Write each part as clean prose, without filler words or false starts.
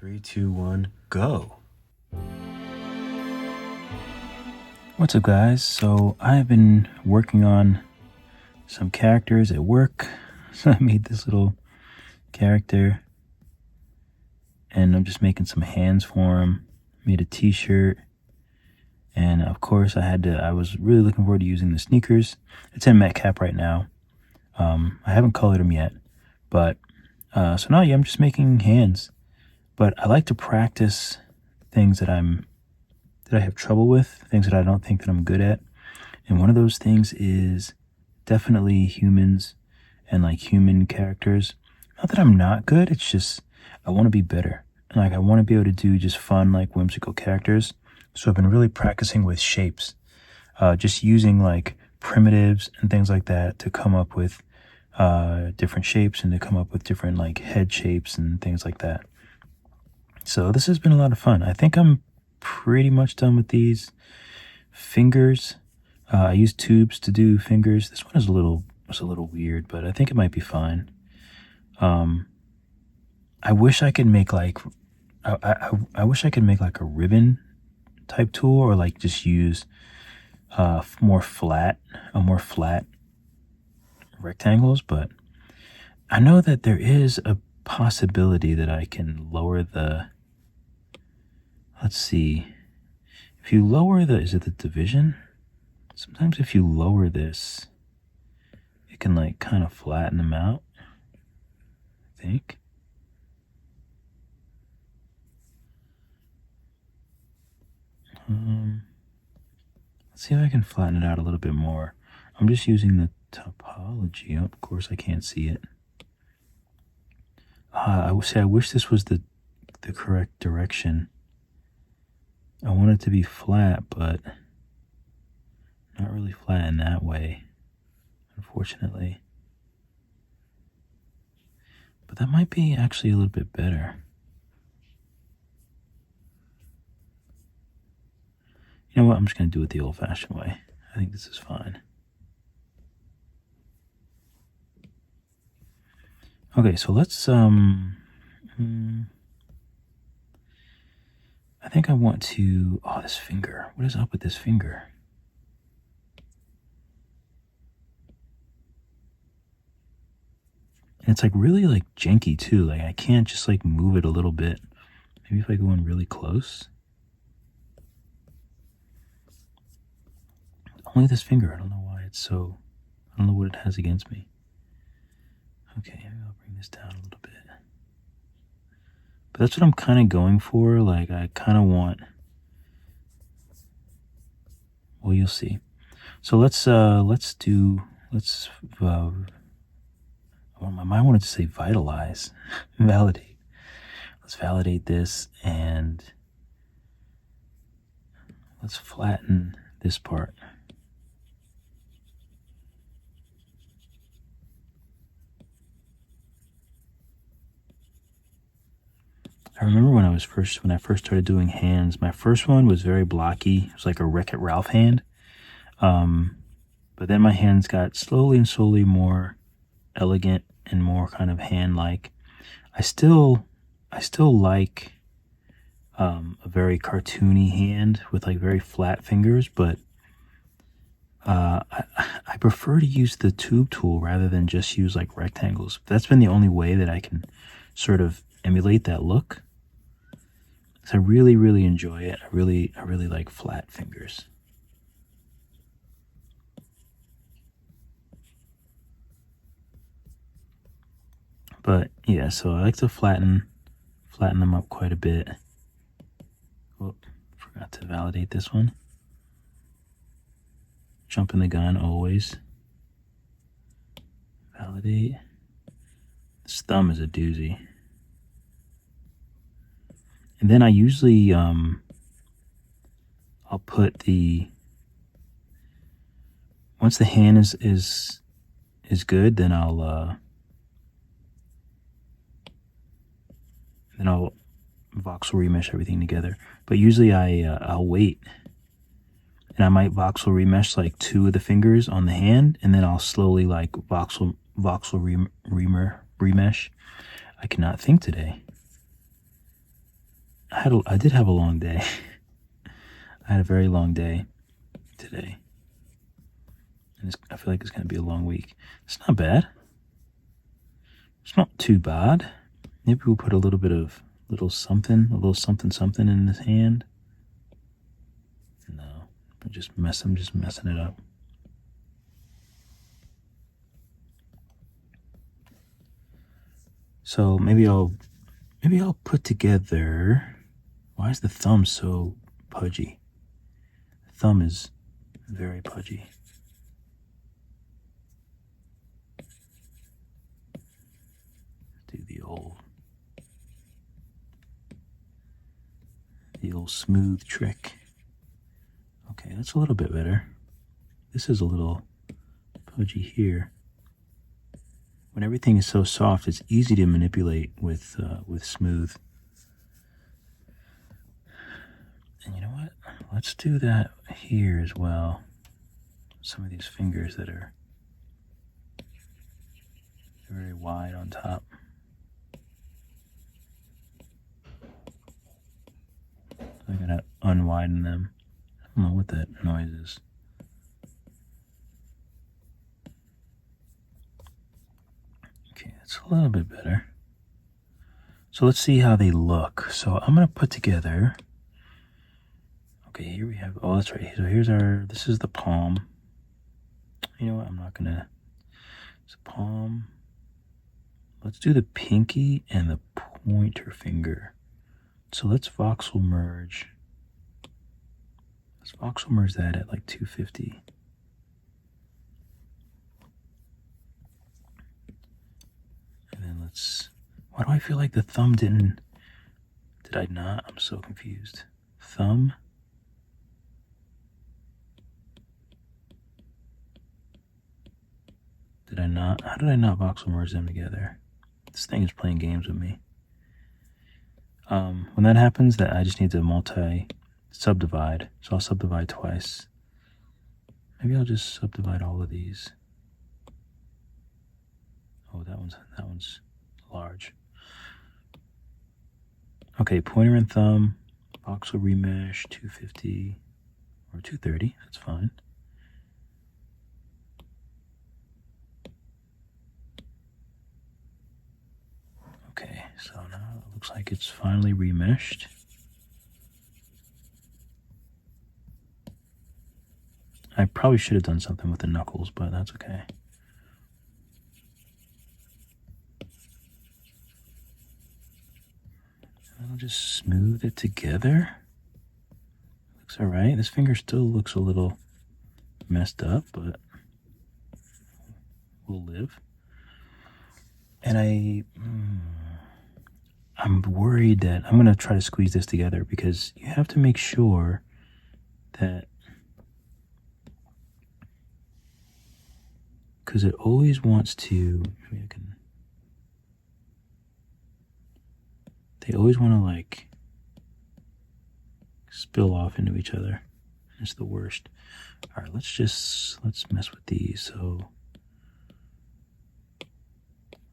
3, 2, 1, go. What's up, guys? So I've been working on some characters at work. So I made this little character and I'm just making some hands for him. Made a t-shirt, and of course I was really looking forward to using the sneakers. It's in Metcap right now. I haven't colored them yet, but so now I'm just making hands. But I like to practice things that I have trouble with, things that I don't think that I'm good at. And one of those things is definitely humans and like human characters. Not that I'm not good, it's just I want to be better. And like I want to be able to do just fun, like whimsical characters. So I've been really practicing with shapes, just using like primitives and things like that to come up with different shapes and to come up with different like head shapes and things like that. So this has been a lot of fun. I think I'm pretty much done with these fingers. I use tubes to do fingers. This one is was a little weird, but I think it might be fine. I wish I could make like I wish I could make like a ribbon type tool, or like just use more flat rectangles, but I know that there is a possibility that I can lower the, let's see, if you lower the, is it the division? Sometimes if you lower this, it can like kind of flatten them out, I think. Let's see if I can flatten it out a little bit more. I'm just using the topology. Oh, of course I can't see it. I wish this was the correct direction. I want it to be flat, but not really flat in that way, unfortunately. But that might be actually a little bit better. You know what? I'm just going to do it the old-fashioned way. I think this is fine. Okay, so let's, I think I want to, oh, this finger. What is up with this finger? And it's like really like janky too. Like I can't just like move it a little bit. Maybe if I go in really close. Only this finger. I don't know why it's so, I don't know what it has against me. Okay, maybe I'll bring this down a little bit. But that's what I'm kind of going for. Like I kind of want, well, you'll see. So let's I wanted to say vitalize, validate. Let's validate this and let's flatten this part. I remember when I first started doing hands, my first one was very blocky. It was like a Wreck-It Ralph hand. But then my hands got slowly and slowly more elegant and more kind of hand-like. I still like a very cartoony hand with like very flat fingers, but I prefer to use the tube tool rather than just use like rectangles. That's been the only way that I can sort of emulate that look. So I really, really enjoy it. I really like flat fingers. But yeah, so I like to flatten them up quite a bit. Oh, forgot to validate this one. Jumping the gun always. Validate. This thumb is a doozy. And then I usually I'll put once the hand is good, then I'll voxel remesh everything together. But usually I'll wait, and I might voxel remesh like 2 of the fingers on the hand, and then I'll slowly like voxel remesh. I cannot think today. I did have a long day. I had a very long day today. And I feel like it's going to be a long week. It's not bad. It's not too bad. Maybe we'll put a little bit of a little something in his hand. No, I'm just messing it up. So maybe I'll put together. Why is the thumb so pudgy? The thumb is very pudgy. Do the old smooth trick. Okay, that's a little bit better. This is a little pudgy here. When everything is so soft, it's easy to manipulate with smooth. And you know what? Let's do that here as well. Some of these fingers that are very wide on top. I gotta unwiden them. I don't know what that noise is. Okay, it's a little bit better. So let's see how they look. So I'm gonna put together. Okay, here we have. Oh, that's right. So here's this is the palm. You know what? I'm not gonna. It's a palm. Let's do the pinky and the pointer finger. So let's voxel merge. Let's voxel merge that at like 250. And then why do I feel like the thumb did I not? I'm so confused. Thumb. Did I not? How did I not voxel merge them together? This thing is playing games with me. When that happens, that I just need to subdivide. So I'll subdivide twice. Maybe I'll just subdivide all of these. Oh, that one's large. Okay, pointer and thumb, voxel remesh, 250 or 230. That's fine. Okay, so now it looks like it's finally remeshed. I probably should have done something with the knuckles, but that's okay. I'll just smooth it together. Looks all right. This finger still looks a little messed up, but we'll live. And I'm worried that I'm going to try to squeeze this together because you have to make sure that, because it always wants to, they always want to like spill off into each other. It's the worst. All right, let's mess with these. So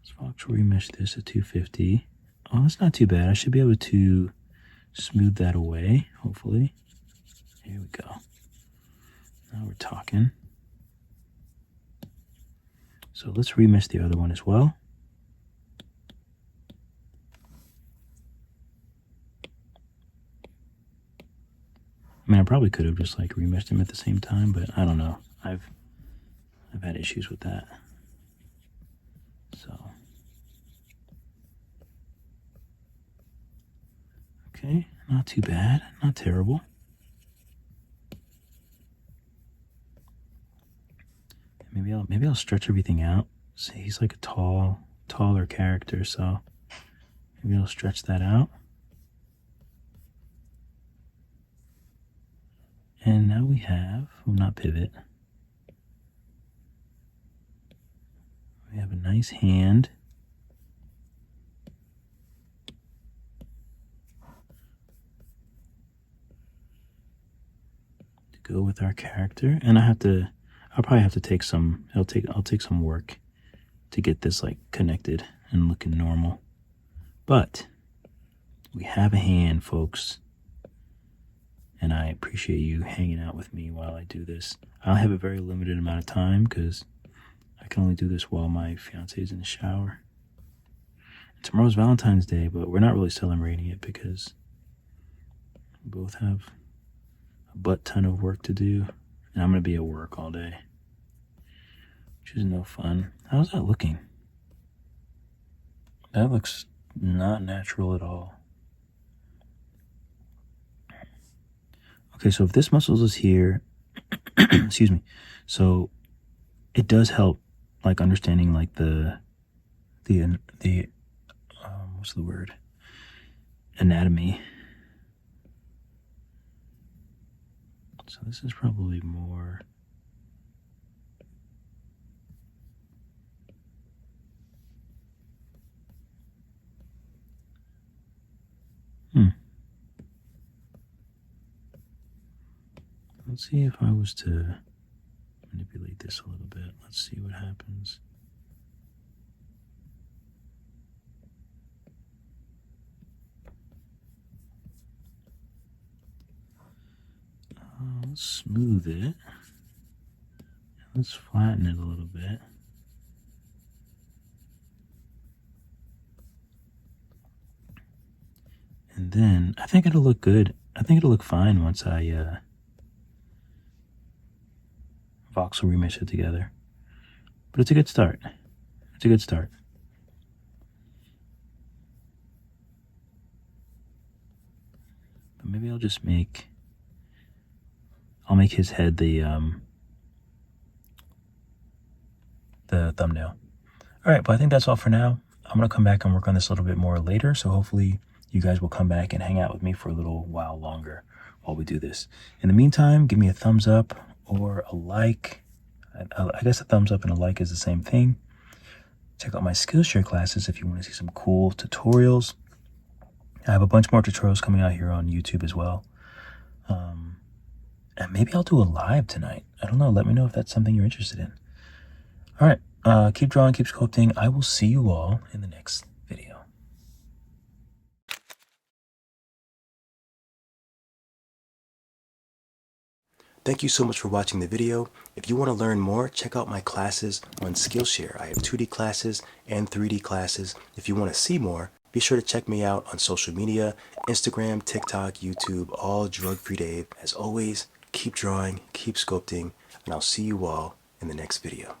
let's voxel remesh this at 250. Oh, that's not too bad. I should be able to smooth that away, hopefully. Here we go. Now we're talking. So let's remesh the other one as well. I mean, I probably could have just like remeshed them at the same time, but I don't know. I've had issues with that. So okay, not too bad, not terrible. Maybe I'll stretch everything out. See, he's like a taller character, so maybe I'll stretch that out. And now we have, well, not pivot. We have a nice hand. To go with our character. And I'll probably have to take some, I'll take some work to get this like connected and looking normal. But We have a hand, folks. And I appreciate you hanging out with me while I do this. I'll have a very limited amount of time because I can only do this while my fiance is in the shower. Tomorrow's Valentine's Day, but we're not really celebrating it because we both have a butt ton of work to do. And I'm going to be at work all day, which is no fun. How's that looking? That looks not natural at all. Okay, so if this muscle is here, excuse me, so it does help, like, understanding, like, the what's the word? Anatomy. So this is probably more. Let's see if I was to manipulate this a little bit. Let's see what happens. Let's smooth it. Let's flatten it a little bit. And then I think it'll look good. I think it'll look fine once I voxel remesh it together. But it's a good start. It's a good start. But maybe I'll just make his head the thumbnail. All right, but I think that's all for now. I'm gonna come back and work on this a little bit more later. So hopefully you guys will come back and hang out with me for a little while longer while we do this. In the meantime, give me a thumbs up or a like. I guess a thumbs up and a like is the same thing. Check out my Skillshare classes if you want to see some cool tutorials. I have a bunch more tutorials coming out here on YouTube as well. And maybe I'll do a live tonight. I don't know. Let me know if that's something you're interested in. All right. Keep drawing, keep sculpting. I will see you all in the next video. Thank you so much for watching the video. If you want to learn more, check out my classes on Skillshare. I have 2D classes and 3D classes. If you want to see more, be sure to check me out on social media, Instagram, TikTok, YouTube, all Drug-Free Dave. As always, keep drawing, keep sculpting, and I'll see you all in the next video.